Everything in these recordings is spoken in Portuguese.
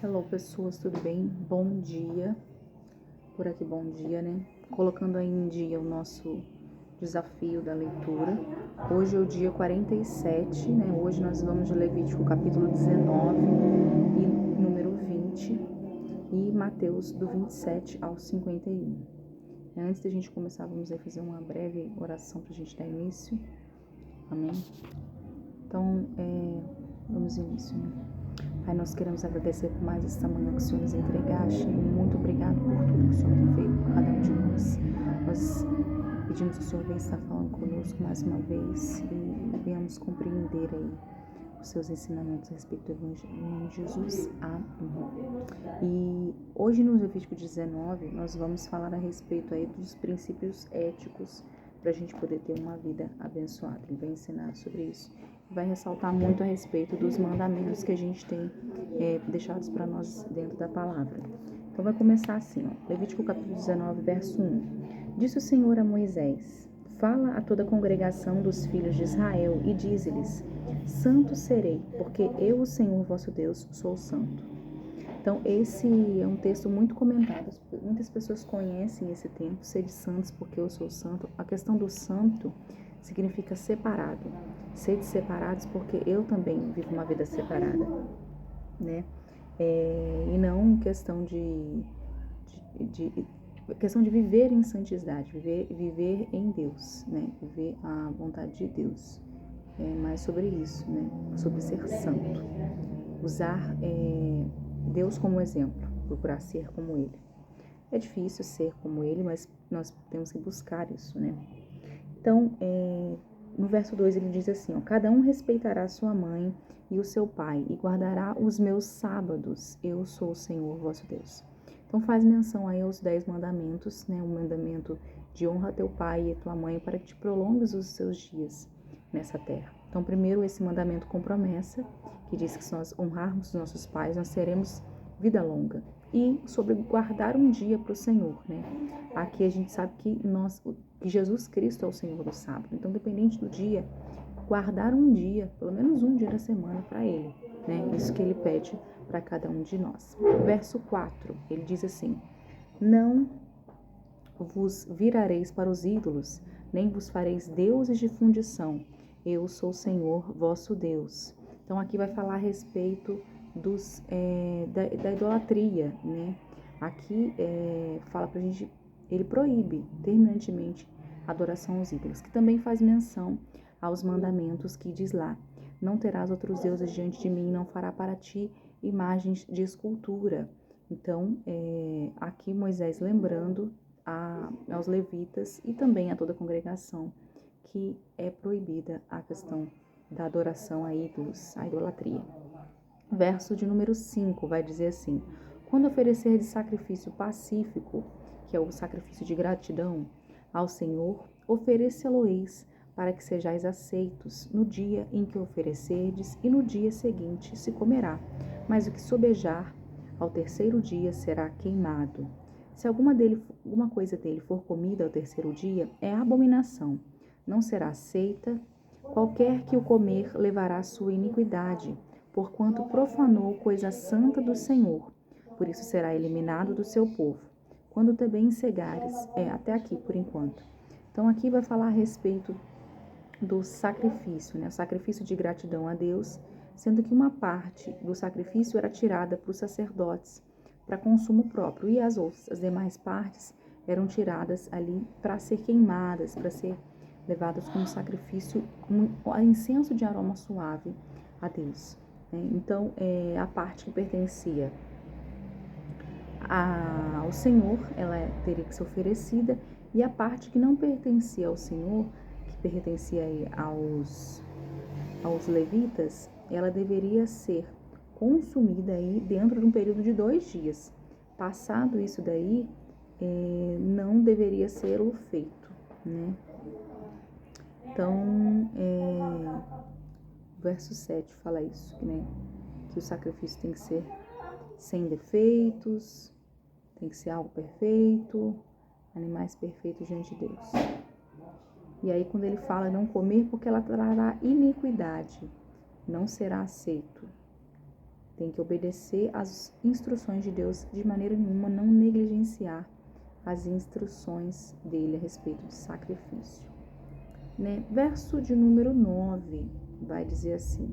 Hello, pessoas, tudo bem? Bom dia. Por aqui, bom dia, né? Colocando aí em dia o nosso desafio da leitura. Hoje é o dia 47, né? Hoje nós vamos de Levítico capítulo 19 e número 20 e Mateus do 27 ao 51. Antes da gente começar, vamos aí fazer uma breve oração para a gente dar início. Amém? Então, vamos início, né? Pai, nós queremos agradecer por mais esta manhã que o Senhor nos entregaste. Muito obrigado por tudo que o Senhor tem feito por cada um de nós. Nós pedimos que o Senhor venha estar falando conosco mais uma vez e venhamos compreender aí os seus ensinamentos a respeito do Evangelho. Em nome de Jesus, amém. E hoje no Levítico 19 nós vamos falar a respeito aí dos princípios éticos para a gente poder ter uma vida abençoada. Ele vai ensinar sobre isso. Vai ressaltar muito a respeito dos mandamentos que a gente tem deixados para nós dentro da palavra. Então vai começar assim, ó, Levítico capítulo 19, verso 1. Disse o Senhor a Moisés: fala a toda a congregação dos filhos de Israel e dize-lhes: santo serei, porque eu, o Senhor vosso Deus, sou santo. Então, esse é um texto muito comentado. Muitas pessoas conhecem esse texto, sede santos porque eu sou santo. A questão do santo significa separado. Sede separados porque eu também vivo uma vida separada, né? E não questão de viver em santidade, viver em Deus, né? Viver a vontade de Deus. É mais sobre isso, né? Sobre ser santo. Usar Deus como exemplo, procurar ser como Ele. É difícil ser como Ele, mas nós temos que buscar isso, né? Então, no verso 2 ele diz assim, ó, cada um respeitará sua mãe e o seu pai e guardará os meus sábados. Eu sou o Senhor vosso Deus. Então faz menção aí aos 10 mandamentos, né? O mandamento de honra a teu pai e a tua mãe para que te prolongues os seus dias nessa terra. Então, primeiro esse mandamento com promessa, que diz que se nós honrarmos os nossos pais, nós teremos vida longa. E sobre guardar um dia para o Senhor, né? Aqui a gente sabe que Jesus Cristo é o Senhor do sábado. Então, dependente do dia, guardar um dia, pelo menos um dia da semana para Ele, né? Isso que Ele pede para cada um de nós. Verso 4, ele diz assim: não vos virareis para os ídolos, nem vos fareis deuses de fundição. Eu sou o Senhor vosso Deus. Então aqui vai falar a respeito da idolatria, né? Aqui fala pra gente, ele proíbe terminantemente a adoração aos ídolos, que também faz menção aos mandamentos que diz lá: não terás outros deuses diante de mim, não fará para ti imagens de escultura. Então, aqui Moisés lembrando aos levitas e também a toda a congregação que é proibida a questão da adoração a ídolos, a idolatria. Verso de número 5 vai dizer assim: quando oferecer de sacrifício pacífico, que é o sacrifício de gratidão ao Senhor, oferecê-lo-eis para que sejais aceitos no dia em que oferecerdes, e no dia seguinte se comerá, mas o que sobejar ao terceiro dia será queimado. Se alguma coisa dele for comida ao terceiro dia, é abominação, não será aceita. Qualquer que o comer levará a sua iniquidade, porquanto profanou coisa santa do Senhor. Por isso será eliminado do seu povo. Quando também cegares, até aqui por enquanto. Então aqui vai falar a respeito do sacrifício, né? O sacrifício de gratidão a Deus, sendo que uma parte do sacrifício era tirada para os sacerdotes, para consumo próprio, e as demais partes eram tiradas ali para ser queimadas, para ser levadas como sacrifício, como incenso de aroma suave a Deus. Então, a parte que pertencia ao Senhor, ela teria que ser oferecida, e a parte que não pertencia ao Senhor, que pertencia aí aos levitas, ela deveria ser consumida aí dentro de um período de 2 dias. Passado isso daí, não deveria ser o feito, né? Então, verso 7 fala isso, né? Que o sacrifício tem que ser sem defeitos, tem que ser algo perfeito, animais perfeitos diante de Deus. E aí quando ele fala não comer, porque ela trará iniquidade, não será aceito. tem que obedecer às instruções de Deus de maneira nenhuma, não negligenciar as instruções dele a respeito de sacrifício. Né? Verso de número 9 vai dizer assim: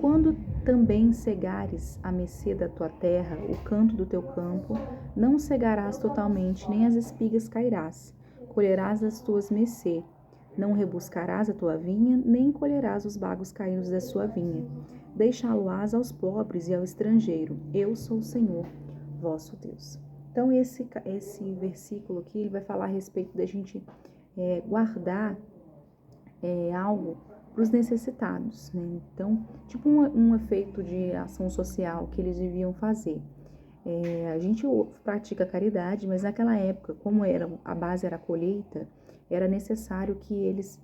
quando também cegares a mercê da tua terra, o canto do teu campo, não cegarás totalmente, nem as espigas cairás, colherás as tuas mercê, não rebuscarás a tua vinha, nem colherás os bagos caídos da sua vinha. Deixá-lo-ás aos pobres e ao estrangeiro. Eu sou o Senhor, vosso Deus. Então, esse versículo aqui, ele vai falar a respeito da gente guardar algo para os necessitados, né? Então, tipo um efeito de ação social que eles deviam fazer. A gente pratica caridade, mas naquela época, como a base era a colheita, era necessário que eles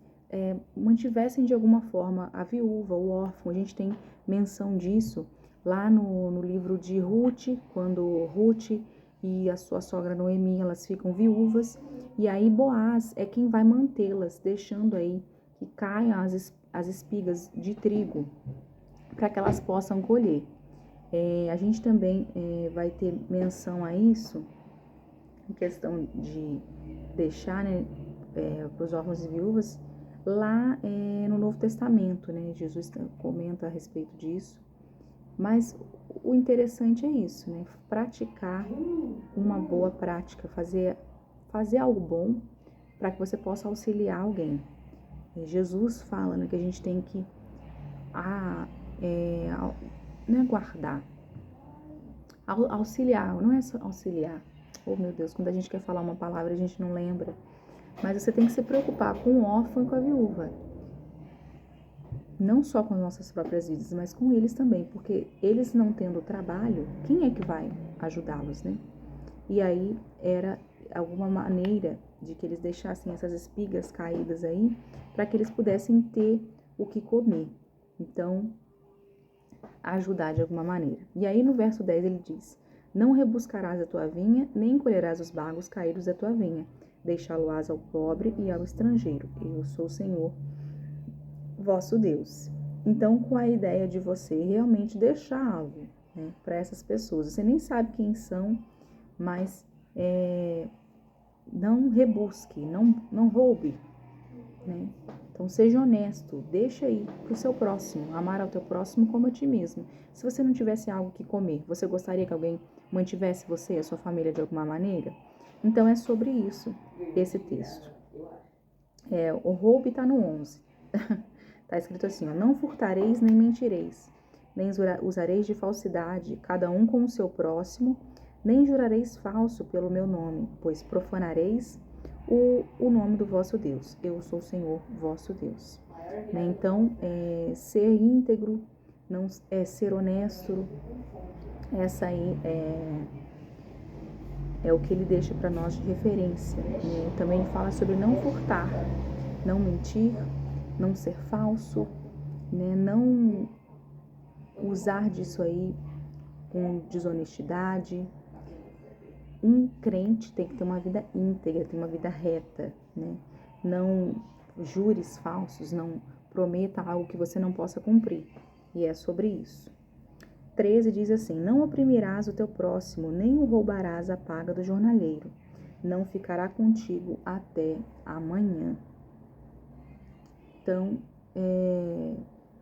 mantivessem de alguma forma a viúva, o órfão. A gente tem menção disso lá no livro de Ruth, quando Ruth e a sua sogra Noemi, elas ficam viúvas, e aí Boaz é quem vai mantê-las, deixando aí que caiam as espigas de trigo para que elas possam colher. A gente também vai ter menção a isso, em questão de deixar, né, para os órfãos e viúvas, lá no Novo Testamento, né? Jesus comenta a respeito disso. Mas o interessante é isso, né? Praticar uma boa prática, fazer algo bom para que você possa auxiliar alguém. Jesus fala, né, que a gente tem que não é guardar, auxiliar, não é só auxiliar. Oh, meu Deus, quando a gente quer falar uma palavra a gente não lembra. Mas você tem que se preocupar com o órfão e com a viúva. Não só com as nossas próprias vidas, mas com eles também, porque eles não tendo trabalho, quem é que vai ajudá-los, né? E aí era alguma maneira de que eles deixassem essas espigas caídas aí, para que eles pudessem ter o que comer. Então, ajudar de alguma maneira. E aí no verso 10 ele diz: não rebuscarás a tua vinha, nem colherás os bagos caídos da tua vinha, deixá-lo-ás ao pobre e ao estrangeiro. Eu sou o Senhor, vosso Deus. Então, com a ideia de você realmente deixar algo, né, para essas pessoas. Você nem sabe quem são, mas não rebusque, não roube, né? Então, seja honesto, deixa aí para o seu próximo, amar ao teu próximo como a ti mesmo. Se você não tivesse algo que comer, você gostaria que alguém mantivesse você e a sua família de alguma maneira? Então, é sobre isso, esse texto. O roubo está no 11. Está escrito assim, ó: não furtareis nem mentireis, nem usareis de falsidade, cada um com o seu próximo, nem jurareis falso pelo meu nome, pois profanareis o nome do vosso Deus. Eu sou o Senhor, vosso Deus. Né? Então, ser íntegro, não, ser honesto, essa aí é o que ele deixa para nós de referência. Né? Também ele fala sobre não furtar, não mentir, não ser falso, né? Não usar disso aí com desonestidade. Um crente tem que ter uma vida íntegra, ter uma vida reta, né? Não jures falsos, não prometa algo que você não possa cumprir. E é sobre isso. 13 diz assim: não oprimirás o teu próximo, nem o roubarás a paga do jornaleiro. Não ficará contigo até amanhã. Então,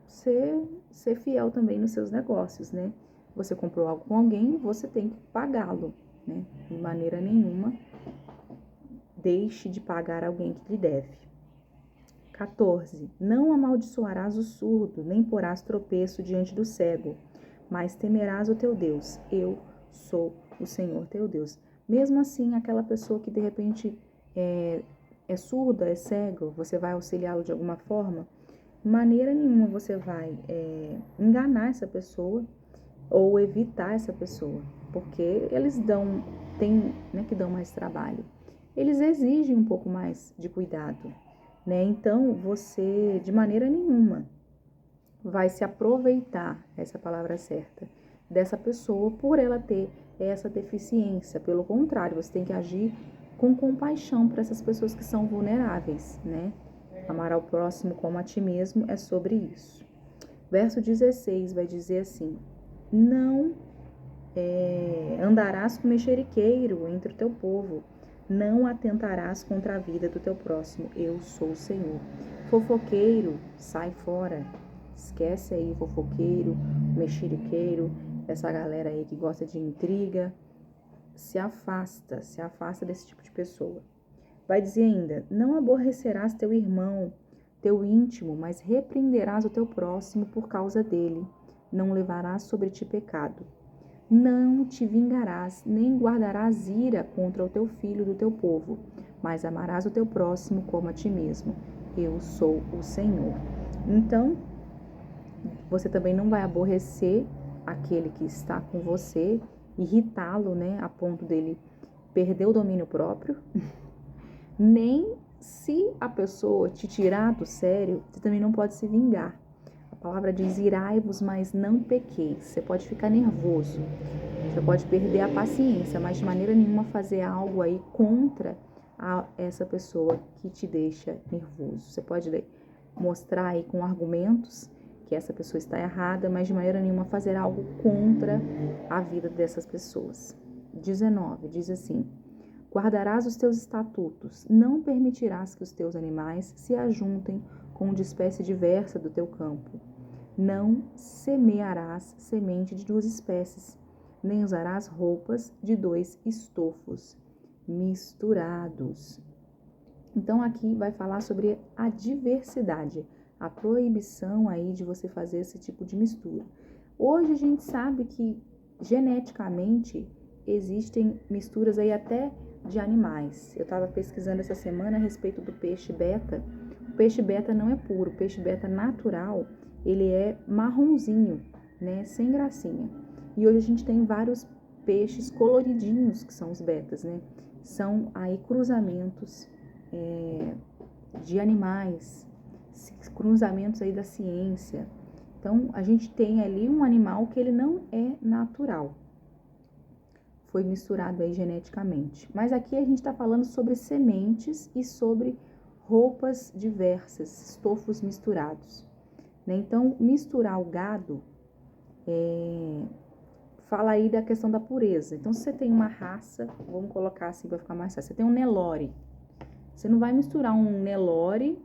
ser fiel também nos seus negócios, né? Você comprou algo com alguém, você tem que pagá-lo, né? De maneira nenhuma, deixe de pagar alguém que lhe deve. 14. Não amaldiçoarás o surdo, nem porás tropeço diante do cego, mas temerás o teu Deus. Eu sou o Senhor teu Deus. Mesmo assim, aquela pessoa que de repente é surda, é cego, você vai auxiliá-lo de alguma forma? De maneira nenhuma você vai enganar essa pessoa ou evitar essa pessoa, porque eles tem, né, que dão mais trabalho. Eles exigem um pouco mais de cuidado, né? Então, você, de maneira nenhuma, vai se aproveitar, essa palavra certa, dessa pessoa por ela ter essa deficiência. Pelo contrário, você tem que agir com compaixão para essas pessoas que são vulneráveis, né? Amar ao próximo como a ti mesmo é sobre isso. Verso 16 vai dizer assim: não andarás com mexeriqueiro entre o teu povo, não atentarás contra a vida do teu próximo, eu sou o Senhor. Fofoqueiro, sai fora. Esquece aí fofoqueiro, mexeriqueiro, essa galera aí que gosta de intriga. Se afasta desse tipo de pessoa. Vai dizer ainda: não aborrecerás teu irmão, teu íntimo, mas repreenderás o teu próximo por causa dele. Não levarás sobre ti pecado. Não te vingarás, nem guardarás ira contra o teu filho do teu povo, mas amarás o teu próximo como a ti mesmo. Eu sou o Senhor. Então, você também não vai aborrecer aquele que está com você, irritá-lo, né, a ponto dele perder o domínio próprio, nem se a pessoa te tirar do sério, você também não pode se vingar. A palavra diz: irai-vos, mas não pequeis. Você pode ficar nervoso, você pode perder a paciência, mas de maneira nenhuma fazer algo aí contra essa pessoa que te deixa nervoso. Você pode mostrar aí com argumentos que essa pessoa está errada, mas de maneira nenhuma fazer algo contra a vida dessas pessoas. 19, diz assim: guardarás os teus estatutos, não permitirás que os teus animais se ajuntem com de espécie diversa do teu campo. Não semearás semente de duas espécies, nem usarás roupas de dois estofos misturados. Então aqui vai falar sobre a diversidade, a proibição aí de você fazer esse tipo de mistura. Hoje a gente sabe que geneticamente existem misturas aí até de animais. Eu estava pesquisando essa semana a respeito do peixe beta. O peixe beta não é puro, o peixe beta natural, ele é marronzinho, né, sem gracinha. E hoje a gente tem vários peixes coloridinhos, que são os betas, né? São aí cruzamentos de animais, cruzamentos aí da ciência. Então, a gente tem ali um animal que ele não é natural. Foi misturado aí geneticamente. Mas aqui a gente está falando sobre sementes e sobre roupas diversas, estofos misturados. Né? Então, misturar o gado fala aí da questão da pureza. Então, se você tem uma raça, vamos colocar assim para ficar mais fácil, você tem um Nelore. Você não vai misturar um Nelore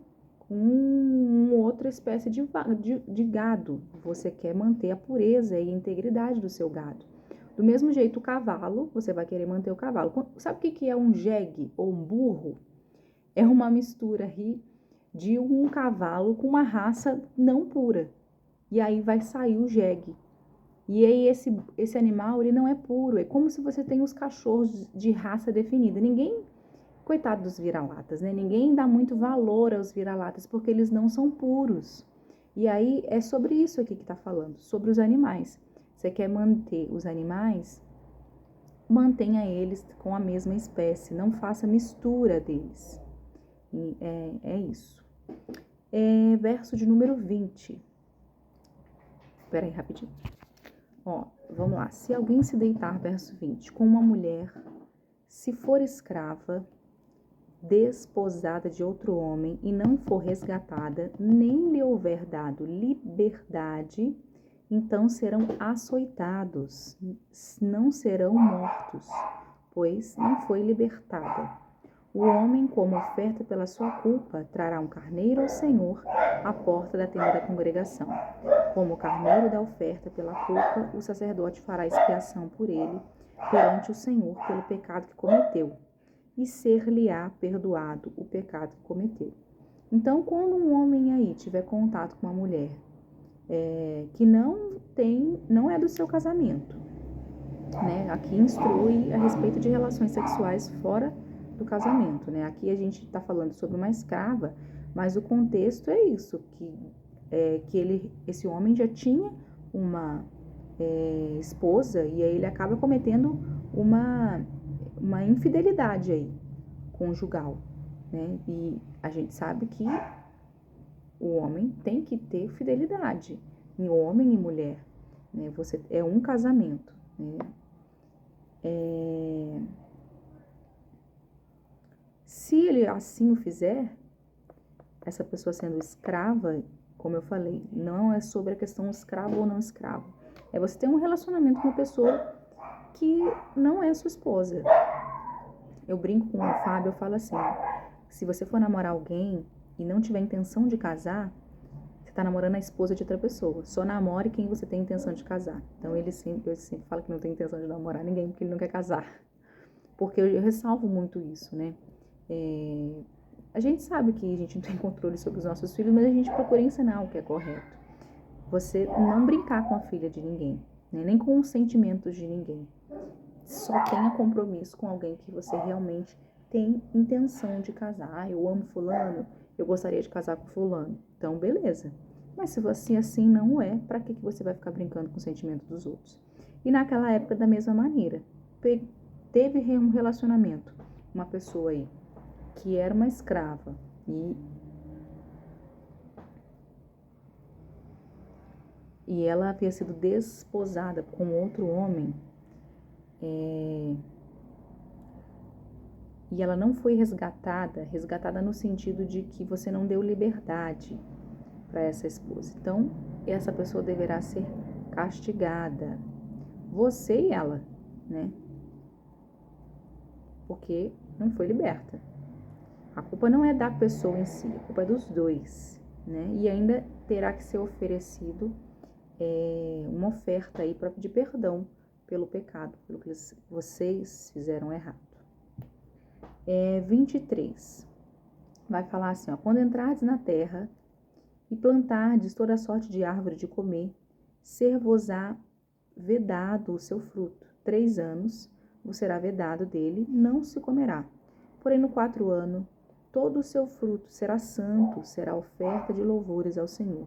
com outra espécie de gado. Você quer manter a pureza e a integridade do seu gado. Do mesmo jeito, o cavalo, você vai querer manter o cavalo. Sabe o que é um jegue ou um burro? É uma mistura aí de um cavalo com uma raça não pura. E aí vai sair o jegue. E aí esse animal, ele não é puro. É como se você tem os cachorros de raça definida. Coitado dos vira-latas, né? Ninguém dá muito valor aos vira-latas porque eles não são puros. E aí é sobre isso aqui que está falando, sobre os animais. Você quer manter os animais, mantenha eles com a mesma espécie, não faça mistura deles. E é isso. Verso de número 20. Espera aí, rapidinho. Ó, vamos lá. Se alguém se deitar, verso 20, com uma mulher, se for escrava, desposada de outro homem e não for resgatada, nem lhe houver dado liberdade, então serão açoitados, não serão mortos, pois não foi libertada. O homem, como oferta pela sua culpa, trará um carneiro ao Senhor à porta da tenda da congregação. Como o carneiro da oferta pela culpa, o sacerdote fará expiação por ele perante o Senhor pelo pecado que cometeu, e ser-lhe-á perdoado o pecado que cometeu. Então, quando um homem aí tiver contato com uma mulher que não é do seu casamento, né? Aqui instrui a respeito de relações sexuais fora do casamento, né? Aqui a gente está falando sobre uma escrava, mas o contexto é isso, que esse homem já tinha uma esposa e aí ele acaba cometendo uma infidelidade aí conjugal, né? E a gente sabe que o homem tem que ter fidelidade em homem e mulher, né? É um casamento, né? Se ele assim o fizer, essa pessoa sendo escrava como eu falei, não é sobre a questão escravo ou não escravo. É você ter um relacionamento com uma pessoa que não é sua esposa. Eu brinco com o Fábio, eu falo assim, se você for namorar alguém e não tiver intenção de casar, você tá namorando a esposa de outra pessoa. Só namore quem você tem intenção de casar. Então eu sempre falo que não tem intenção de namorar ninguém porque ele não quer casar. Porque eu ressalvo muito isso, né? A gente sabe que a gente não tem controle sobre os nossos filhos, mas a gente procura ensinar o que é correto. Você não brincar com a filha de ninguém, né? Nem com os sentimentos de ninguém. Só tenha compromisso com alguém que você realmente tem intenção de casar. Ah, eu amo fulano, eu gostaria de casar com fulano. Então, beleza. Mas se você assim não é, para que você vai ficar brincando com o sentimento dos outros? E naquela época, da mesma maneira, teve um relacionamento, uma pessoa aí, que era uma escrava e ela havia sido desposada com outro homem, e ela não foi resgatada no sentido de que você não deu liberdade para essa esposa. Então, essa pessoa deverá ser castigada, você e ela, né? Porque não foi liberta. A culpa não é da pessoa em si, a culpa é dos dois, né? E ainda terá que ser oferecido uma oferta aí para pedir perdão pelo pecado, pelo que vocês fizeram errado. 23. Vai falar assim, ó, quando entrardes na terra e plantardes toda sorte de árvore de comer, ser-vos-á vedado o seu fruto. 3 anos vos será vedado dele, não se comerá. Porém, no 4º ano, todo o seu fruto será santo, será oferta de louvores ao Senhor.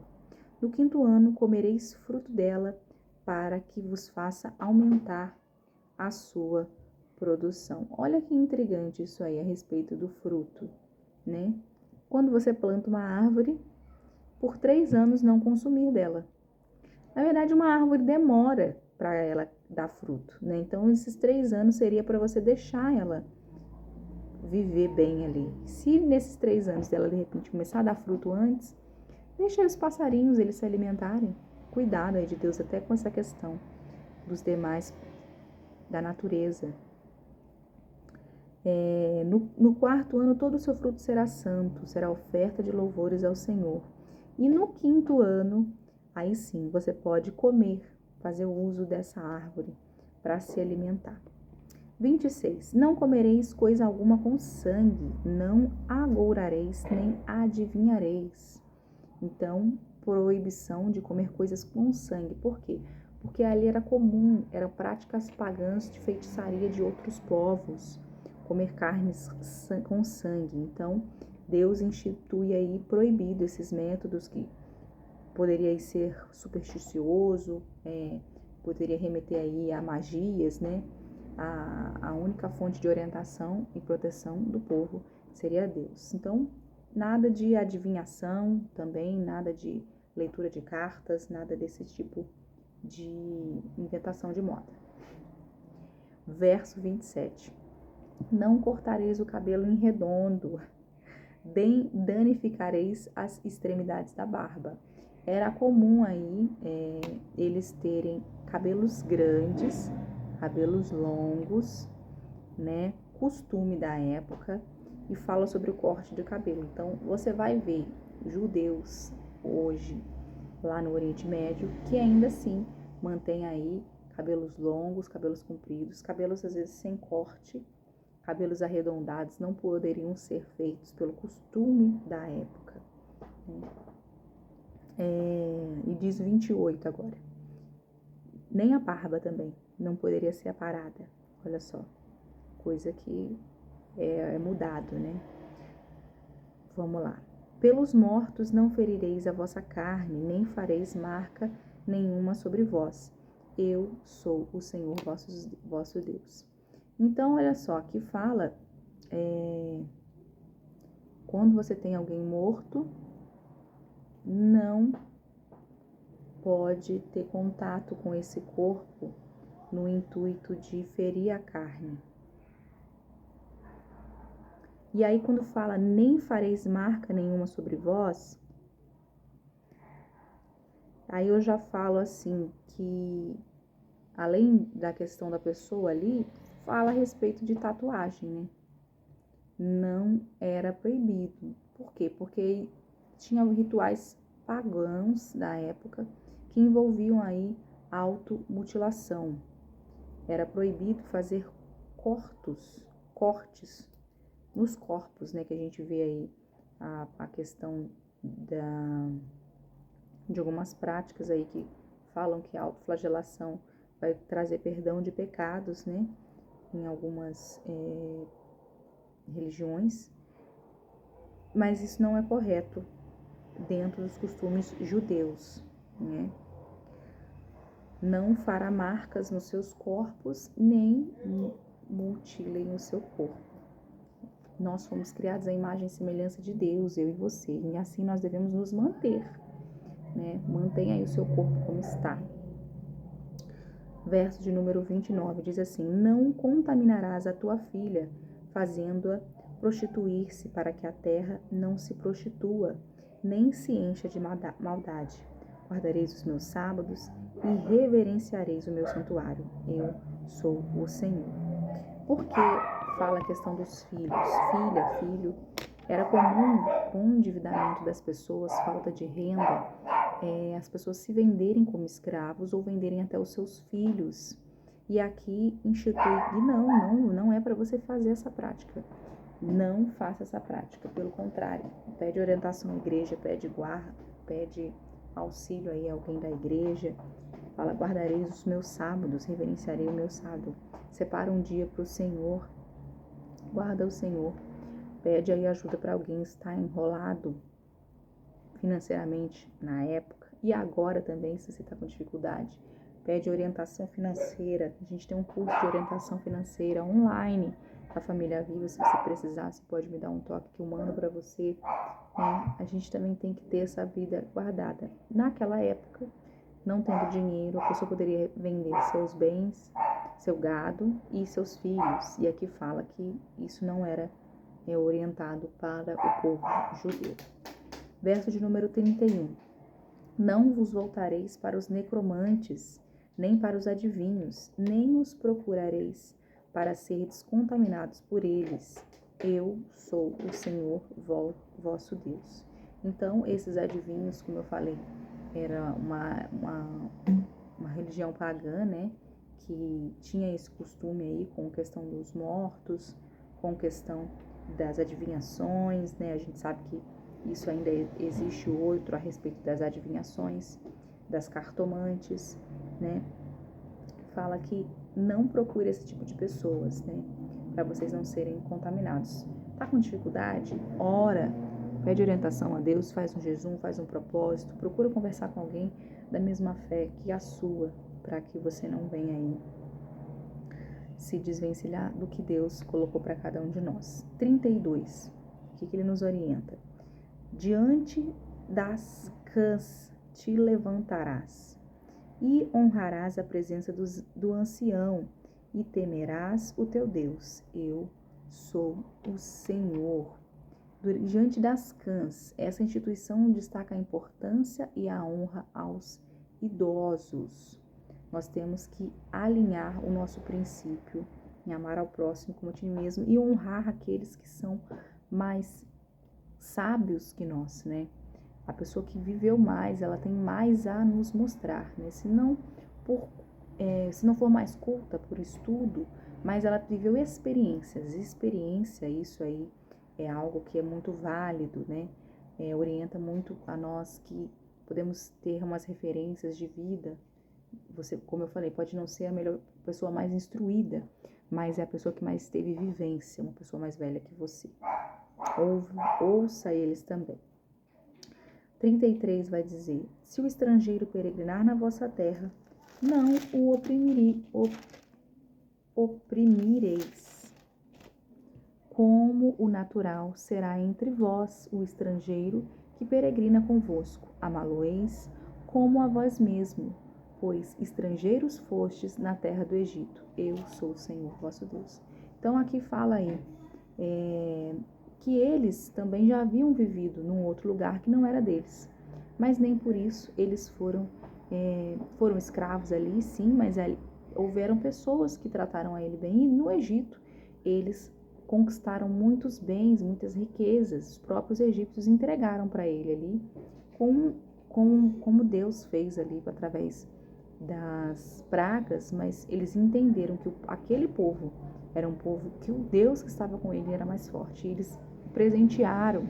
No 5º ano, comereis fruto dela, para que vos faça aumentar a sua produção. Olha que intrigante isso aí a respeito do fruto, né? Quando você planta uma árvore, por 3 anos não consumir dela. Na verdade, uma árvore demora para ela dar fruto, né? Então, esses 3 anos seria para você deixar ela viver bem ali. Se nesses 3 anos ela, de repente, começar a dar fruto antes, deixa os passarinhos eles se alimentarem. Cuidado aí de Deus até com essa questão dos demais, da natureza. No 4º ano, todo o seu fruto será santo, será oferta de louvores ao Senhor. E no 5º ano, aí sim, você pode comer, fazer o uso dessa árvore para se alimentar. 26. Não comereis coisa alguma com sangue, não agourareis, nem adivinhareis. Então, proibição de comer coisas com sangue. Por quê? Porque ali era comum, eram práticas pagãs de feitiçaria de outros povos, comer carnes com sangue. Então, Deus institui aí proibido esses métodos que poderia ser supersticioso, poderia remeter aí a magias, né? A única fonte de orientação e proteção do povo seria Deus. Então, nada de adivinhação também, nada de leitura de cartas, nada desse tipo de inventação de moda. Verso 27. Não cortareis o cabelo em redondo, danificareis as extremidades da barba. Era comum aí eles terem cabelos grandes, cabelos longos, né? Costume da época, e fala sobre o corte de cabelo. Então, você vai ver judeus hoje, lá no Oriente Médio, que ainda assim mantém aí cabelos longos, cabelos compridos, cabelos às vezes sem corte, cabelos arredondados não poderiam ser feitos pelo costume da época. E diz 28 agora. Nem a barba também não poderia ser aparada. Olha só, coisa que é mudado, né? Vamos lá. Pelos mortos não ferireis a vossa carne, nem fareis marca nenhuma sobre vós. Eu sou o Senhor vosso Deus. Então, olha só, aqui fala, quando você tem alguém morto, não pode ter contato com esse corpo no intuito de ferir a carne. E aí, quando fala, nem fareis marca nenhuma sobre vós, Aí eu já falo assim, que além da questão da pessoa ali, fala a respeito de tatuagem, né? Não era proibido. Por quê? Porque tinha rituais pagãos da época que envolviam aí automutilação. Era proibido fazer cortes nos corpos, né? Que a gente vê aí a questão de algumas práticas aí que falam que a autoflagelação vai trazer perdão de pecados, né? Em algumas religiões, mas isso não é correto dentro dos costumes judeus, né? Não fará marcas nos seus corpos, nem mutilem o seu corpo. Nós fomos criados à imagem e semelhança de Deus, eu e você, e assim nós devemos nos manter, né? Mantenha aí o seu corpo como está. Verso de número 29 diz assim: não contaminarás a tua filha, fazendo-a prostituir-se, para que a terra não se prostitua, nem se encha de maldade. Guardareis os meus sábados e reverenciareis o meu santuário. Eu sou o Senhor. Por que fala a questão dos filhos? Filha, filho. Era comum, com o endividamento das pessoas, falta de renda, as pessoas se venderem como escravos ou venderem até os seus filhos. E aqui institui, e não é para você fazer essa prática. Não faça essa prática. Pelo contrário, pede orientação à igreja, pede guarda, pede auxílio aí a alguém da igreja. Fala, guardareis os meus sábados, reverenciarei o meu sábado. Separa um dia para o Senhor, guarda o Senhor. Pede aí ajuda para alguém que está enrolado financeiramente na época e agora também, se você está com dificuldade. Pede orientação financeira. A gente tem um curso de orientação financeira online da Família Viva. Se você precisar, você pode me dar um toque que eu mando para você. A gente também tem que ter essa vida guardada. Naquela época, não tendo dinheiro, a pessoa poderia vender seus bens, seu gado e seus filhos. E aqui fala que isso não era orientado para o povo judeu. Verso de número 31. Não vos voltareis para os necromantes, nem para os adivinhos, nem os procurareis para serdes contaminados por eles. Eu sou o Senhor vosso Deus. Então, esses adivinhos, como eu falei, era uma religião pagã, né? Que tinha esse costume aí com a questão dos mortos, com a questão das adivinhações, né? A gente sabe que isso ainda existe outro a respeito das adivinhações, das cartomantes, né? Fala que não procure esse tipo de pessoas, né? Para vocês não serem contaminados. Tá com dificuldade? Ora, pede orientação a Deus, faz um jejum, faz um propósito, procura conversar com alguém da mesma fé que a sua, para que você não venha aí se desvencilhar do que Deus colocou para cada um de nós. 32. O que ele nos orienta? Diante das cãs te levantarás e honrarás a presença do ancião e temerás o teu Deus. Eu sou o Senhor. Diante das cãs, essa instituição destaca a importância e a honra aos idosos. Nós temos que alinhar o nosso princípio em amar ao próximo como a ti mesmo e honrar aqueles que são mais sábios que nós, né? A pessoa que viveu mais, ela tem mais a nos mostrar, né? Se não for mais culta por estudo, mas ela viveu experiências. Experiência, isso aí é algo que é muito válido, né? Orienta muito a nós que podemos ter umas referências de vida. Você, como eu falei, pode não ser a melhor pessoa mais instruída, mas é a pessoa que mais teve vivência, uma pessoa mais velha que você. Ouça eles também. 33 vai dizer: se o estrangeiro peregrinar na vossa terra, não o oprimireis. Como o natural será entre vós o estrangeiro que peregrina convosco. Amá-lo-eis como a vós mesmo, pois estrangeiros fostes na terra do Egito. Eu sou o Senhor vosso Deus. Então aqui fala aí que eles também já haviam vivido num outro lugar que não era deles, mas nem por isso eles foram foram escravos ali, sim, mas houveram pessoas que trataram a ele bem. E no Egito, eles conquistaram muitos bens, muitas riquezas. Os próprios egípcios entregaram para ele ali, como Deus fez ali através das pragas, mas eles entenderam que aquele povo era um povo que o Deus que estava com ele era mais forte. E eles presentearam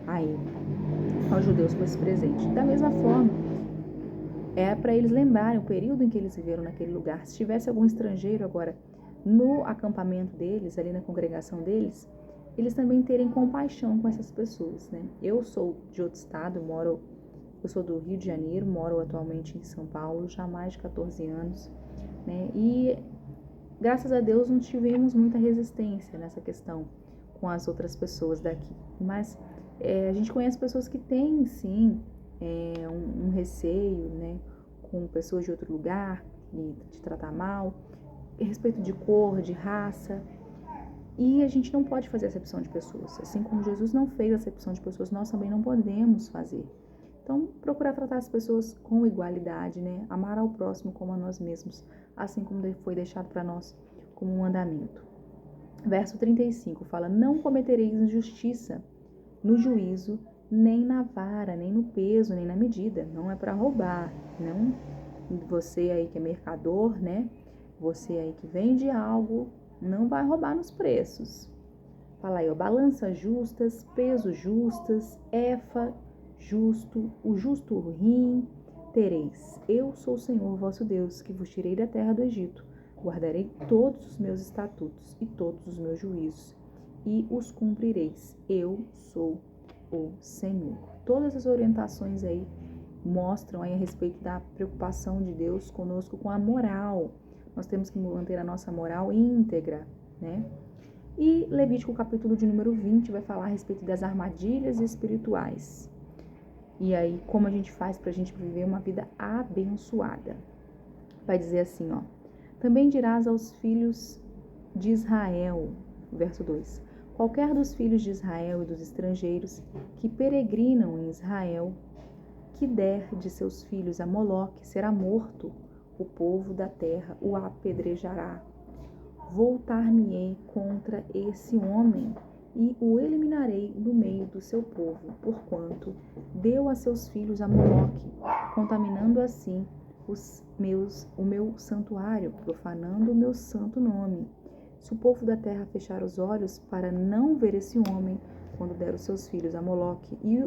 a ele, aos judeus, com esse presente. Da mesma forma, para eles lembrarem o período em que eles viveram naquele lugar. Se tivesse algum estrangeiro agora no acampamento deles, ali na congregação deles, eles também terem compaixão com essas pessoas, né? Eu sou de outro estado, eu sou do Rio de Janeiro, moro atualmente em São Paulo, já há mais de 14 anos, né? E graças a Deus não tivemos muita resistência nessa questão com as outras pessoas daqui. Mas a gente conhece pessoas que têm, sim, um receio, né, com pessoas de outro lugar, de tratar mal, a respeito de cor, de raça. E a gente não pode fazer acepção de pessoas. Assim como Jesus não fez acepção de pessoas, nós também não podemos fazer. Então, procurar tratar as pessoas com igualdade, né? Amar ao próximo como a nós mesmos, assim como foi deixado para nós como um mandamento. Verso 35 fala: não cometereis injustiça no juízo, nem na vara, nem no peso, nem na medida. Não é para roubar. Não, você aí que é mercador, né? Você aí que vende algo, não vai roubar nos preços. Fala aí, ó, balança justas, peso justas, efa justo, o justo rim tereis. Eu sou o Senhor vosso Deus, que vos tirei da terra do Egito. Guardarei todos os meus estatutos e todos os meus juízos, e os cumprireis. Eu sou o Senhor. Todas as orientações aí mostram aí a respeito da preocupação de Deus conosco com a moral. Nós temos que manter a nossa moral íntegra, né? E Levítico, capítulo de número 20, vai falar a respeito das armadilhas espirituais. E aí, como a gente faz para a gente viver uma vida abençoada. Vai dizer assim, ó. Também dirás aos filhos de Israel, verso 2. Qualquer dos filhos de Israel e dos estrangeiros que peregrinam em Israel, que der de seus filhos a Moloque, será morto. O povo da terra o apedrejará. Voltar-me-ei contra esse homem e o eliminarei do meio do seu povo, porquanto deu a seus filhos a Moloque, contaminando assim o meu santuário, profanando o meu santo nome. Se o povo da terra fechar os olhos para não ver esse homem, quando der os seus filhos a Moloque e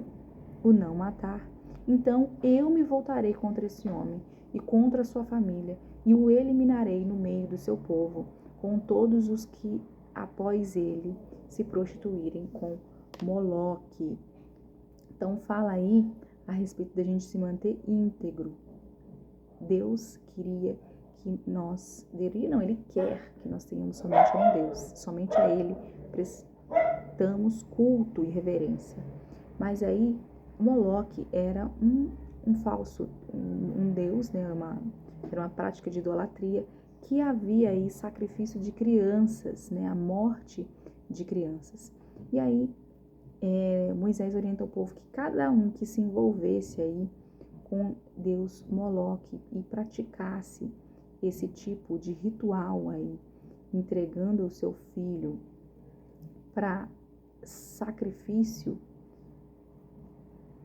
o não matar, então eu me voltarei contra esse homem e contra a sua família, e o eliminarei no meio do seu povo, com todos os que, após ele, se prostituírem com Moloque. Então fala aí a respeito da gente se manter íntegro. Deus queria que nós, ele quer que nós tenhamos somente um Deus, somente a ele prestamos culto e reverência. Mas aí Moloque era um falso, um Deus, né? Era uma prática de idolatria, que havia aí sacrifício de crianças, né? A morte de crianças. E aí Moisés orienta o povo que cada um que se envolvesse aí com Deus Moloque e praticasse esse tipo de ritual aí, entregando o seu filho para sacrifício,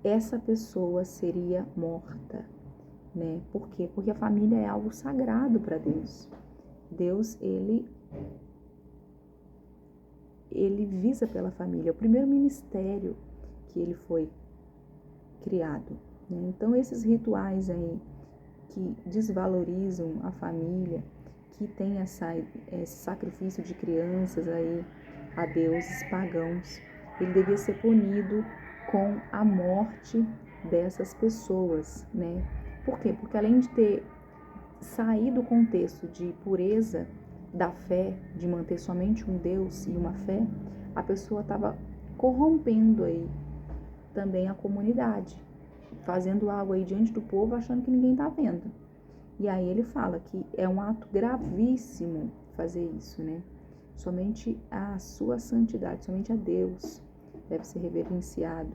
essa pessoa seria morta, né? Por quê? Porque a família é algo sagrado para Deus. Deus, ele visa pela família, é o primeiro ministério que ele foi criado, né? Então esses rituais aí que desvalorizam a família, que tem esse sacrifício de crianças aí a deuses pagãos, ele devia ser punido com a morte dessas pessoas, né? Por quê? Porque além de ter saído do contexto de pureza da fé, de manter somente um Deus e uma fé, a pessoa estava corrompendo aí também a comunidade, fazendo algo aí diante do povo, achando que ninguém está vendo. E aí ele fala que é um ato gravíssimo fazer isso, né? Somente a sua santidade, somente a Deus deve ser reverenciado.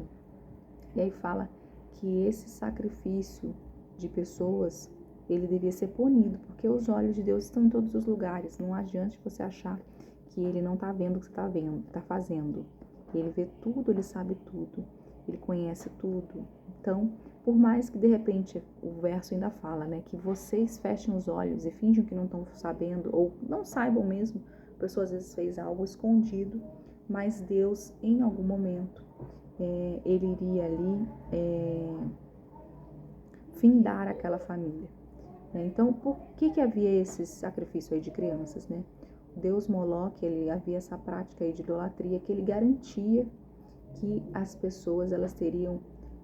E aí fala que esse sacrifício de pessoas, ele devia ser punido, porque os olhos de Deus estão em todos os lugares. Não adianta você achar que ele não está vendo o que você está fazendo. Ele vê tudo, ele sabe tudo, ele conhece tudo. Então, por mais que de repente o verso ainda fala, né, que vocês fechem os olhos e fingem que não estão sabendo, ou não saibam mesmo, a pessoa às vezes fez algo escondido, mas Deus, em algum momento, ele iria ali findar aquela família. Então, por que havia esse sacrifício aí de crianças, né? O deus Moloque, ele havia essa prática aí de idolatria que ele garantia que as pessoas elas teriam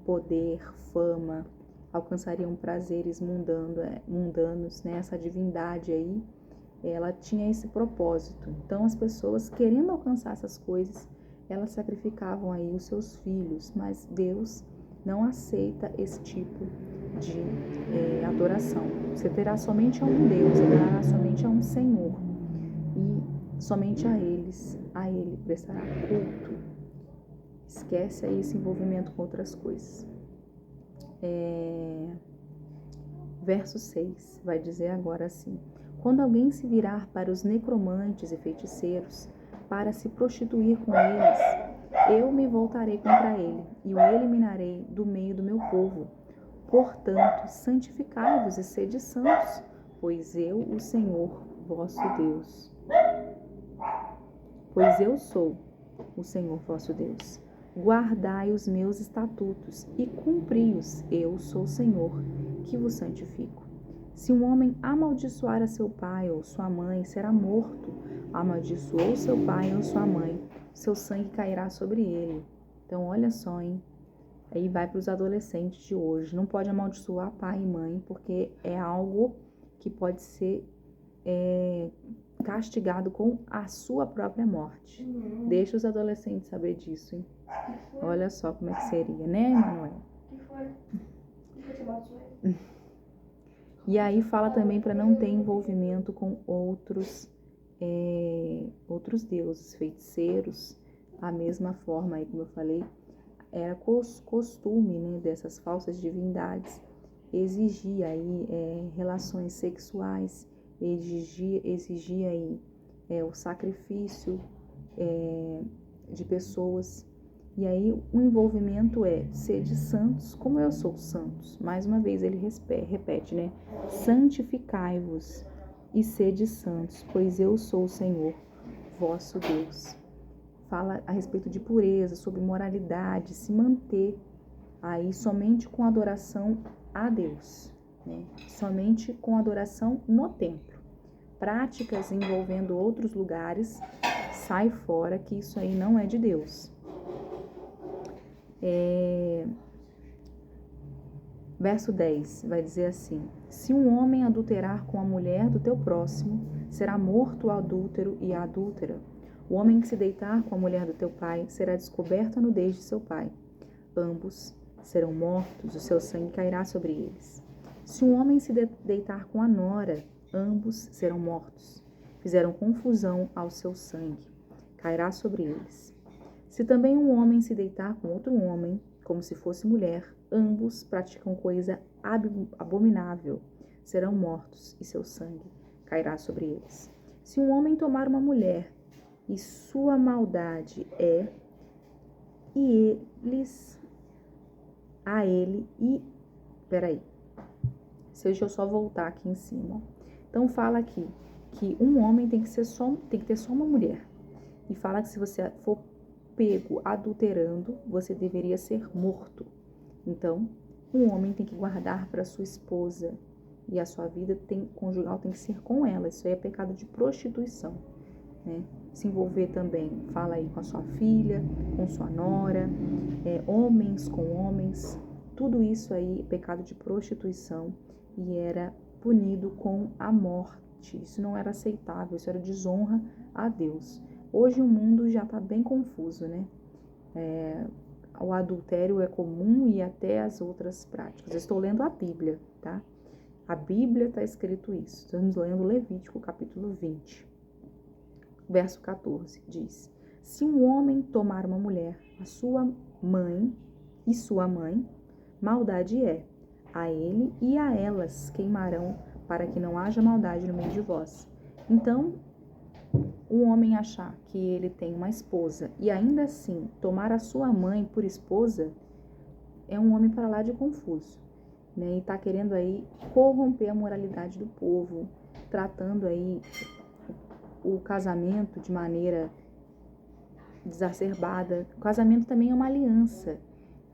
poder, fama, alcançariam prazeres mundanos, né? Essa divindade aí, ela tinha esse propósito. Então, as pessoas querendo alcançar essas coisas, elas sacrificavam aí os seus filhos, mas Deus não aceita esse tipo de adoração. Você terá somente a um Deus, adorará somente a um Senhor, e somente a ele prestará culto. Esquece aí esse envolvimento com outras coisas. Verso 6 vai dizer agora assim: quando alguém se virar para os necromantes e feiticeiros para se prostituir com eles, eu me voltarei contra ele e o eliminarei do meio do meu povo. Portanto, santificai-vos e sede santos, pois eu, o Senhor, vosso Deus. Pois eu sou o Senhor vosso Deus. Guardai os meus estatutos e cumpri-os, eu sou o Senhor, que vos santifico. Se um homem amaldiçoar a seu pai ou sua mãe, será morto. Amaldiçoou seu pai ou sua mãe, seu sangue cairá sobre ele. Então, olha só, hein? Aí vai para os adolescentes de hoje. Não pode amaldiçoar pai e mãe, porque é algo que pode ser castigado com a sua própria morte. Deixa os adolescentes saber disso, hein? Olha só como é que seria, né, Emanuel? E aí fala também para não ter envolvimento com outros deuses, feiticeiros. A mesma forma aí, como eu falei, era costume, né, dessas falsas divindades exigia aí relações sexuais, exigia aí o sacrifício de pessoas. E aí o envolvimento sede santos, como eu sou santos. Mais uma vez ele repete, né? Santificai-vos e sede santos, pois eu sou o Senhor, vosso Deus. Fala a respeito de pureza, sobre moralidade, se manter aí somente com adoração a Deus, né? Somente com adoração no templo. Práticas envolvendo outros lugares, sai fora, que isso aí não é de Deus. Verso 10 vai dizer assim: se um homem adulterar com a mulher do teu próximo, será morto o adúltero e a adúltera. O homem que se deitar com a mulher do teu pai será descoberto a nudez de seu pai. Ambos serão mortos, o seu sangue cairá sobre eles. Se um homem se deitar com a nora, ambos serão mortos. Fizeram confusão ao seu sangue, cairá sobre eles. Se também um homem se deitar com outro homem, como se fosse mulher, ambos praticam coisa abominável, serão mortos, e seu sangue cairá sobre eles. Se um homem tomar uma mulher, e sua maldade deixa eu só voltar aqui em cima. Então fala aqui que um homem tem que ter só uma mulher. E fala que se você for pego adulterando, você deveria ser morto. Então, um homem tem que guardar para sua esposa e a sua vida conjugal tem que ser com ela. Isso aí é pecado de prostituição, né? Se envolver também, fala aí com a sua filha, com sua nora, homens com homens, tudo isso aí é pecado de prostituição e era punido com a morte. Isso não era aceitável, isso era desonra a Deus. Hoje o mundo já está bem confuso, né? O adultério é comum e até as outras práticas. Eu estou lendo a Bíblia, tá? A Bíblia está escrito isso. Estamos lendo Levítico, capítulo 20. Verso 14 diz: se um homem tomar uma mulher, a sua mãe e sua mãe, maldade é. a ele e a elas queimarão, para que não haja maldade no meio de vós. Então, o homem achar que ele tem uma esposa e ainda assim tomar a sua mãe por esposa, é um homem para lá de confuso, né? E está querendo aí corromper a moralidade do povo, tratando aí o casamento de maneira exacerbada. O casamento também é uma aliança.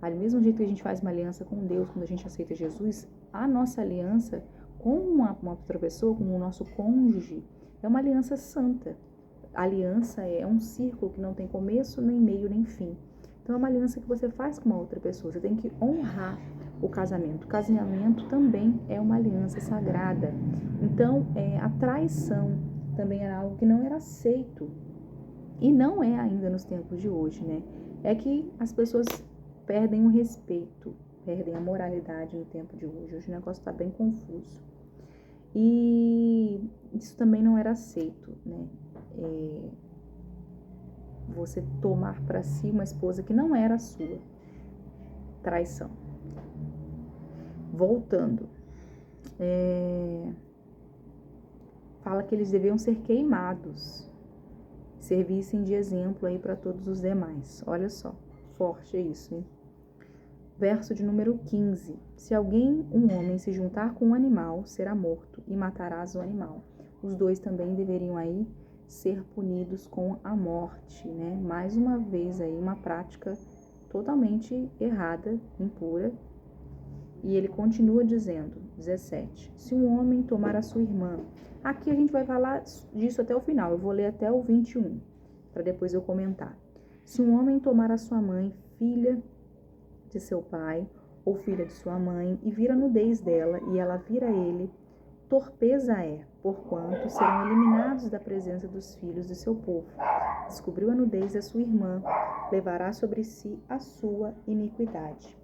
Do mesmo jeito que a gente faz uma aliança com Deus quando a gente aceita Jesus, a nossa aliança com uma outra pessoa, com o nosso cônjuge, é uma aliança santa. A aliança é um círculo que não tem começo, nem meio, nem fim. Então é uma aliança que você faz com uma outra pessoa. Você tem que honrar o casamento. O casamento também é uma aliança sagrada. Então a traição também era algo que não era aceito. E não é ainda nos tempos de hoje, né? É que as pessoas perdem o respeito, perdem a moralidade no tempo de hoje. Hoje o negócio está bem confuso. E isso também não era aceito, né? Você tomar para si uma esposa que não era sua. Traição. Voltando. Fala que eles deviam ser queimados. Servissem de exemplo aí para todos os demais. Olha só, forte é isso, hein? Verso de número 15. Se alguém, um homem, se juntar com um animal, será morto e matarás o animal. Os dois também deveriam aí ser punidos com a morte, né? Mais uma vez aí uma prática totalmente errada, impura. E ele continua dizendo, 17. Se um homem tomar a sua irmã, aqui a gente vai falar disso até o final, eu vou ler até o 21, para depois eu comentar. Se um homem tomar a sua mãe, filha de seu pai, ou filha de sua mãe, e vir a nudez dela, e ela vir a ele, torpeza é, porquanto serão eliminados da presença dos filhos de seu povo. Descobriu a nudez da sua irmã, levará sobre si a sua iniquidade.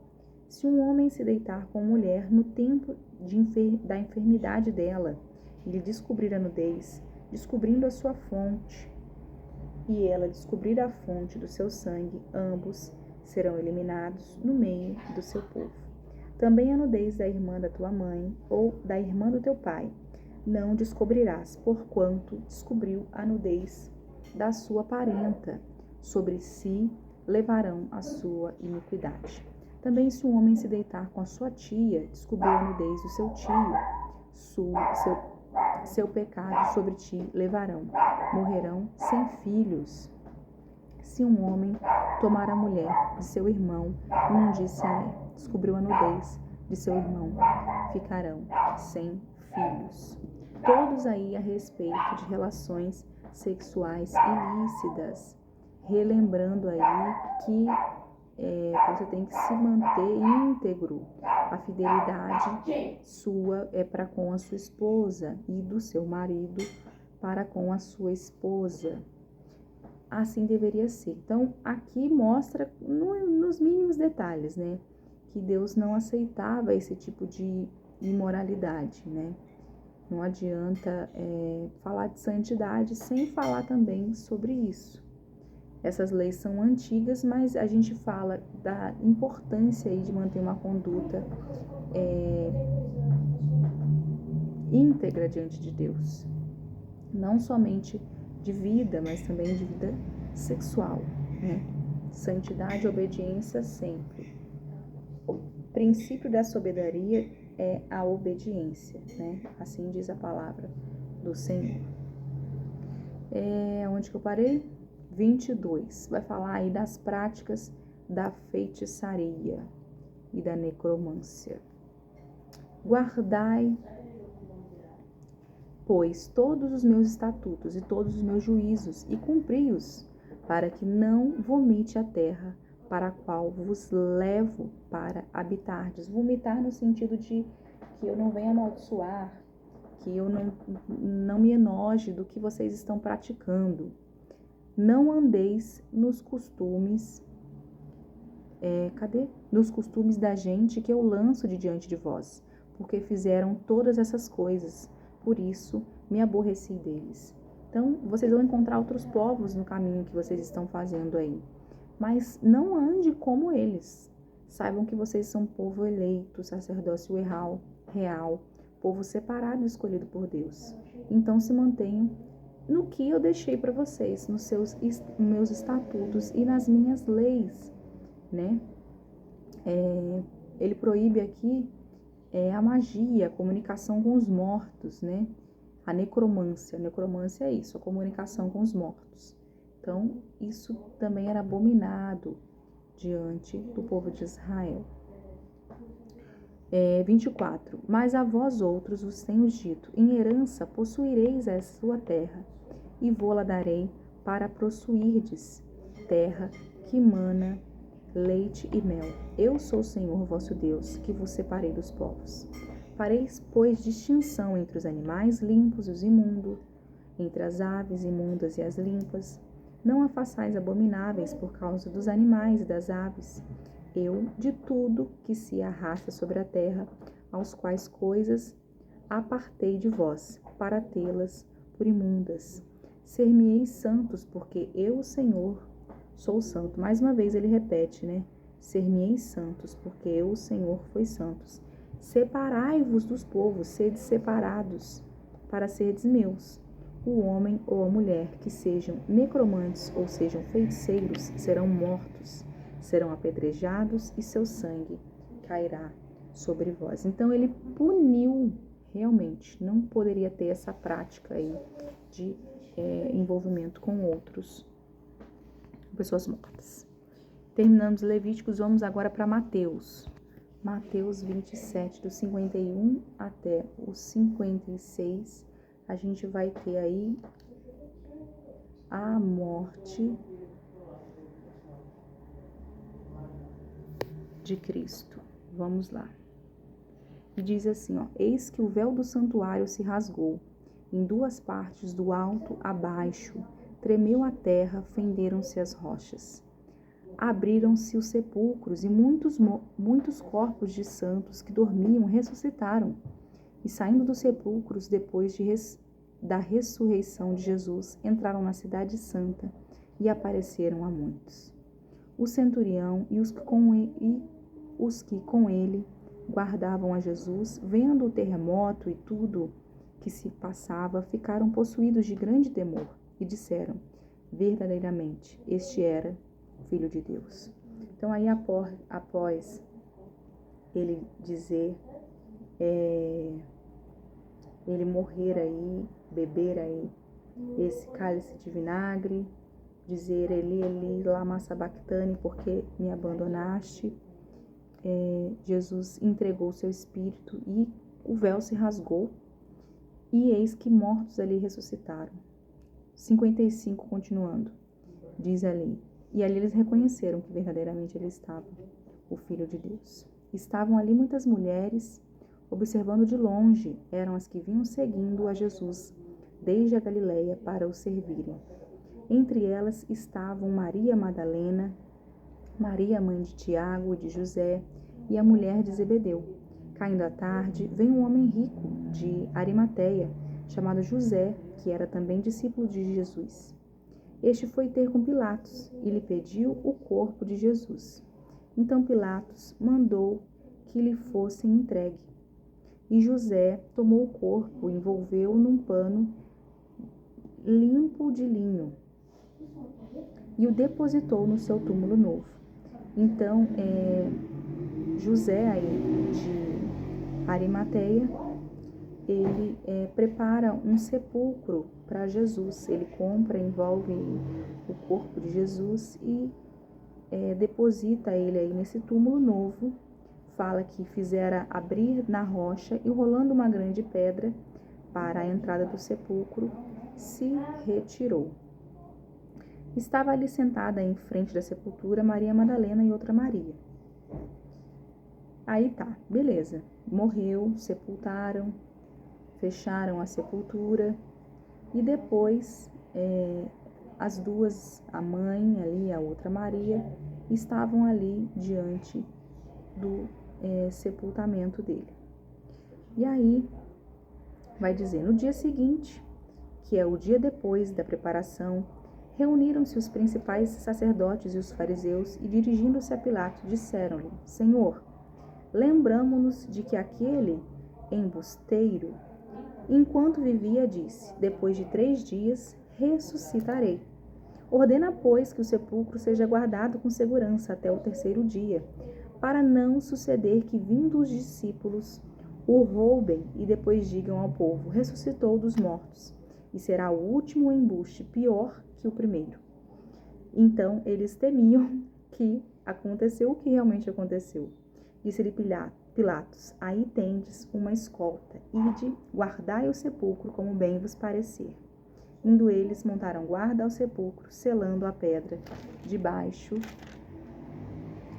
Se um homem se deitar com mulher no tempo da enfermidade dela, e lhe descobrir a nudez, descobrindo a sua fonte, e ela descobrir a fonte do seu sangue, ambos serão eliminados no meio do seu povo. Também a nudez da irmã da tua mãe, ou da irmã do teu pai, não descobrirás, porquanto descobriu a nudez da sua parenta, sobre si levarão a sua iniquidade. Também se um homem se deitar com a sua tia, descobriu a nudez do seu tio, seu pecado sobre ti levarão, morrerão sem filhos. Se um homem tomar a mulher de seu irmão, imundícia é, descobriu a nudez de seu irmão, ficarão sem filhos. Todos aí a respeito de relações sexuais ilícitas, relembrando aí que você tem que se manter íntegro. A fidelidade sua é para com a sua esposa e do seu marido para com a sua esposa. Assim deveria ser. Então, aqui mostra nos mínimos detalhes, né? Que Deus não aceitava esse tipo de imoralidade, né? Não adianta falar de santidade sem falar também sobre isso. Essas leis são antigas, mas a gente fala da importância aí de manter uma conduta íntegra diante de Deus. Não somente de vida, mas também de vida sexual, né? Santidade e obediência sempre. O princípio da soberania é a obediência, né? Assim diz a palavra do Senhor. Onde que eu parei? 22. Vai falar aí das práticas da feitiçaria e da necromância. Guardai, pois, todos os meus estatutos e todos os meus juízos, e cumpri-os, para que não vomite a terra para a qual vos levo para habitardes. Vomitar no sentido de que eu não venha amaldiçoar, que eu não me enoje do que vocês estão praticando. Não andeis nos costumes, nos costumes da gente que eu lanço de diante de vós, porque fizeram todas essas coisas, por isso me aborreci deles. Então, vocês vão encontrar outros povos no caminho que vocês estão fazendo aí, mas não ande como eles. Saibam que vocês são povo eleito, sacerdócio real, povo separado e escolhido por Deus. Então se mantenham no que eu deixei para vocês, nos meus estatutos e nas minhas leis, né? Ele proíbe aqui a magia, a comunicação com os mortos, né? A necromância. A necromância é isso, a comunicação com os mortos. Então, isso também era abominado diante do povo de Israel. 24. Mas a vós outros vos tenho dito, em herança possuireis a sua terra, e vô-la darei para possuirdes, terra que mana leite e mel. Eu sou o Senhor vosso Deus, que vos separei dos povos. Fareis, pois, distinção entre os animais limpos e os imundos, entre as aves imundas e as limpas. Não a façais abomináveis por causa dos animais e das aves. Eu, de tudo que se arrasta sobre a terra, aos quais coisas apartei de vós, para tê-las por imundas. Ser-me-eis santos, porque eu, o Senhor, sou santo. Mais uma vez ele repete, né? Ser-me-eis santos, porque eu, o Senhor, fui santos. Separai-vos dos povos, sede separados, para serdes meus. O homem ou a mulher que sejam necromantes ou sejam feiticeiros serão mortos, serão apedrejados e seu sangue cairá sobre vós. Então ele puniu realmente, não poderia ter essa prática aí de envolvimento com outros, pessoas mortas. Terminamos Levíticos, vamos agora para Mateus. Mateus 27, do 51 até o 56, a gente vai ter aí a morte de Cristo. Vamos lá. E diz assim, eis que o véu do santuário se rasgou, em duas partes, do alto a baixo, tremeu a terra, fenderam-se as rochas. Abriram-se os sepulcros e muitos corpos de santos que dormiam ressuscitaram. E saindo dos sepulcros, depois da ressurreição de Jesus, entraram na cidade santa e apareceram a muitos. O centurião e os que com ele guardavam a Jesus, vendo o terremoto e tudo que se passava, ficaram possuídos de grande temor e disseram, verdadeiramente, este era o Filho de Deus. Então aí após ele dizer, ele morrer aí, beber aí esse cálice de vinagre, dizer Eli, Eli, lama sabachthani, porque me abandonaste, Jesus entregou seu espírito e o véu se rasgou e eis que mortos ali ressuscitaram. 55 continuando, diz ali, e ali eles reconheceram que verdadeiramente ele estava, o Filho de Deus. Estavam ali muitas mulheres, observando de longe, eram as que vinham seguindo a Jesus, desde a Galileia, para o servirem. Entre elas estavam Maria Madalena, Maria, mãe de Tiago e de José, e a mulher de Zebedeu. Caindo a tarde, veio um homem rico de Arimateia, chamado José, que era também discípulo de Jesus. Este foi ter com Pilatos e lhe pediu o corpo de Jesus. Então Pilatos mandou que lhe fosse entregue. E José tomou o corpo, envolveu num pano limpo de linho e o depositou no seu túmulo novo. Então, José aí de Arimateia, ele prepara um sepulcro para Jesus. Ele compra, envolve o corpo de Jesus e deposita ele aí nesse túmulo novo. Fala que fizera abrir na rocha e rolando uma grande pedra para a entrada do sepulcro, se retirou. Estava ali sentada em frente da sepultura Maria Madalena e outra Maria. Aí tá, beleza. Morreu, sepultaram, fecharam a sepultura e depois as duas, a mãe ali, a outra Maria, estavam ali diante do sepultamento dele. E aí vai dizer, no dia seguinte, que é o dia depois da preparação, Reuniram-se os principais sacerdotes e os fariseus e, dirigindo-se a Pilatos, disseram-lhe: Senhor, lembramo-nos de que aquele embusteiro, enquanto vivia, disse: depois de 3 dias ressuscitarei. Ordena, pois, que o sepulcro seja guardado com segurança até o 3º dia, para não suceder que, vindo os discípulos, o roubem e depois digam ao povo: ressuscitou dos mortos, e será o último embuste pior que o primeiro. Então eles temiam que aconteceu o que realmente aconteceu. Disse-lhe Pilatos: aí tendes uma escolta, ide, guardai o sepulcro como bem vos parecer. Indo eles, montaram guarda ao sepulcro, selando a pedra debaixo,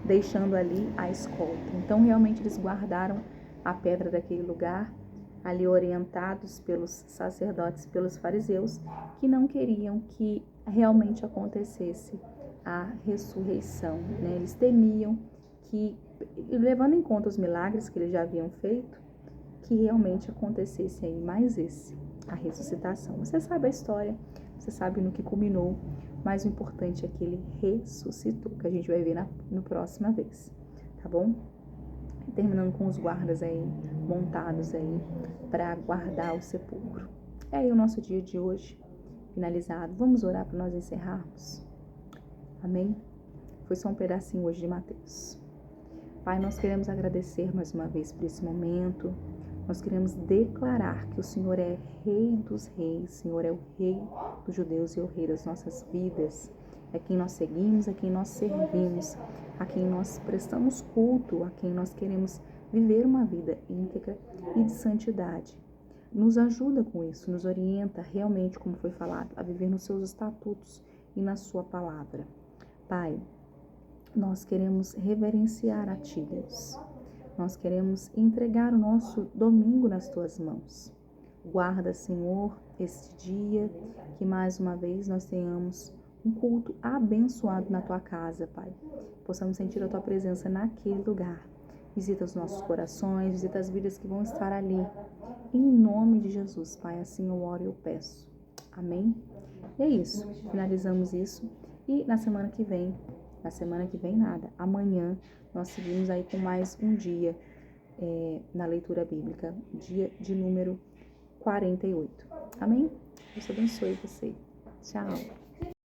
deixando ali a escolta. Então realmente eles guardaram a pedra daquele lugar, ali orientados pelos sacerdotes, pelos fariseus, que não queriam que realmente acontecesse a ressurreição, né? Eles temiam que, levando em conta os milagres que eles já haviam feito, que realmente acontecesse aí mais esse, a ressuscitação. Você sabe a história, você sabe no que culminou, mas o importante é que ele ressuscitou, que a gente vai ver na próxima vez, tá bom? Terminando com os guardas aí, montados aí, para guardar o sepulcro. É aí o nosso dia de hoje, finalizado. Vamos orar para nós encerrarmos? Amém? Foi só um pedacinho hoje de Mateus. Pai, nós queremos agradecer mais uma vez por esse momento. Nós queremos declarar que o Senhor é Rei dos Reis, o Senhor é o Rei dos judeus e o Rei das nossas vidas. É quem nós seguimos, é quem nós servimos, a quem nós prestamos culto, a quem nós queremos viver uma vida íntegra e de santidade. Nos ajuda com isso, nos orienta realmente, como foi falado, a viver nos seus estatutos e na sua palavra. Pai, nós queremos reverenciar a Ti, Deus. Nós queremos entregar o nosso domingo nas Tuas mãos. Guarda, Senhor, este dia, que mais uma vez nós tenhamos um culto abençoado na Tua casa, Pai. Possamos sentir a Tua presença naquele lugar. Visita os nossos corações, visita as vidas que vão estar ali. Em nome de Jesus, Pai, assim eu oro e eu peço. Amém? E é isso, finalizamos isso. E na semana que vem nada, amanhã nós seguimos aí com mais um dia na leitura bíblica, dia de número 48. Amém? Deus abençoe você. Tchau.